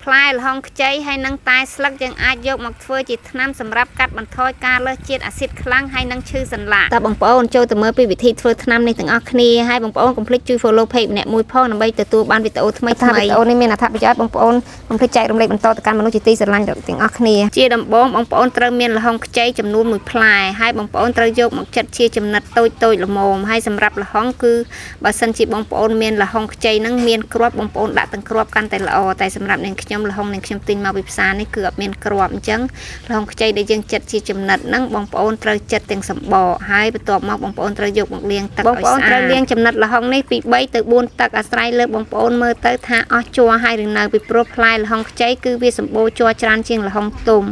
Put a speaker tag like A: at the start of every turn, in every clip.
A: ផ្លែល្ហុងខ្ចីហើយនឹងតែស្លឹកយើងអាចយកមកធ្វើជាថ្នាំសម្រាប់កាត់បន្ថយការលើសជាតិអាស៊ីតខ្លាំងហើយនឹងឈឺសន្លាក់តើបងប្អូនចូលទៅមើលពីវិធីធ្វើថ្នាំនេះទាំងអស់គ្នាហើយបងប្អូនកុំភ្លេចជួយ follow page ម្នាក់មួយផងដើម្បីទទួលបានវីដេអូថ្មីៗវីដេអូនេះមានអត្ថប្រយោជន៍បងប្អូនកុំភ្លេចចែករំលែកបន្តទៅកាន់មនុស្សជាទីស្រឡាញ់ទាំងអស់គ្នាជាដំបូងបងប្អូនត្រូវមានល្ហុងខ្ចីចំនួន1ផ្លែហើយបងប្អូនត្រូវយកមកចិតជាចំណិតតូចៗល្មមហើយសម្រាប់ល្ហុងគឺបើសិនជាបងប្អូនមានល្ហុងខ្ចីនឹងមានគ្រាប់បងប្អូនដាក់ទាំងគ្រាប់កាន់តែល្អតែសម្រាប់នាងខ្ញុំល្ហុងនាងខ្ញុំទិញមកពីផ្សារនេះគឺអត់មានគ្រាប់អញ្ចឹងល្ហុងខ្ចីដែលយើងចិតជាចំណិតហ្នឹងបងប្អូនត្រូវចិតទាំងសម្បកហើយបន្ទាប់មកបងប្អូនត្រូវយកមកលាងទឹកឲ្យស្អាតបងប្អូនត្រូវលាងចំណិតល្ហុងនេះពី3ទៅ4ទឹកអាស្រ័យលើបងប្អូនមើលទៅថាអស់ជ័រហើយឬនៅពីព្រោះផ្លែល្ហុងខ្ចីគឺវាសម្បូរជ័រច្រើនជាងល្ហុងទុំ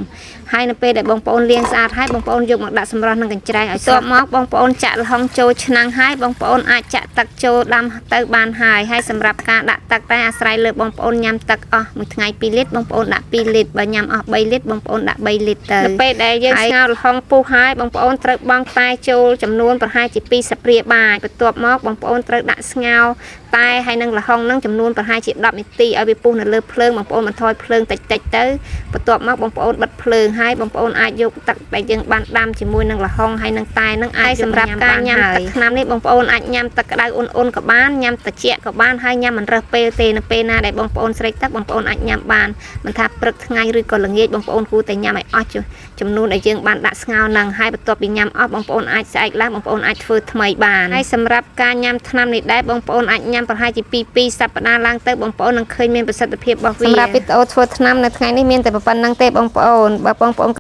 A: ហើយនៅពេលដែលបងប្អូនលាងស្អាតហើយបងប្អូនយកមកដាក់សម្រស់នឹងកញ្ច្រែងឲ្យស្អាតមកបងប្អូនចាក់ល្ហុងចូលឆ្នាំងហើយបងប្អូនអាចចាក់ទឹកចូលដាំទៅបានហើយសម្រាប់ការដាក់ទឹកតែអាស្រ័យលើបងប្អូនញ៉ាំទឹកអស់មួយថ្ងៃ2លីត្របងប្អូនដាក់2លីត្របើញ៉ាំអស់3លីត្របងប្អូនដាក់3លីត្រទៅនៅពេលដែលយើងស្ងោរល្ហុងពុះហើយបងប្អូនត្រូវបង់តែចូលចំនួនប្រហែលជា2ស្លាបព្រាបាយបន្ទាប់មកបងប្អូនត្រូវដាក់ស្ងោរតែហើយនឹងល្ហុងនឹងចំនួនប្រហែលជា10នាទីឲ្យវាពុះនៅលើភ្លើងបងប្អូនបន្ថយភ្លើងតិចៗទៅបន្ទាប់មកបងប្អូនបិទភ្លើងហើយបងប្អូនអាចយកទឹកដែលយើងបានដាំជាមួយនឹងល្ហុងហើយនឹងតែនឹងអាចសម្រាប់ការញ៉ាំទឹកថ្នាំនេះបងប្អូនអាចញ៉ាំទឹកក្តៅអ៊ុនៗក៏បានញ៉ាំត្រជាក់ក៏បានហើយញ៉ាំមិនរើសពេលទេនៅពេលណាដែលបងប្អូនស្រេកទឹកបងប្អូនអាចញ៉ាំបានមិនថាព្រឹកថ្ងៃឬក៏ល្ងាចបងប្អូនគួរតែញ៉ាំឲ្យអស់ចំនួនដែលយើងបានដាក់ស្ងោរនឹងហើយបន្ទាប់ពីញ៉ាំអស់បងប្អូនអាចស្អែកឡើងបងប្អូនអាចធ្វើថ្មីបានហើយសម្រាប់ការញ៉ាំថ្នាំនេះដែរបងប្អូនអាចញ៉ាំប្រហែលជា2សប្តាហ៍ឡើងទៅបងប្អូននឹងឃើញមានប្រសិទ្ធភាពរបស់វាសម្រាប់វីដេអូធ្វើថ្នាំនៅថ្ងៃនេះមានតែប៉ុណ្្នឹងទេបងប្អូនបើបងប្អូន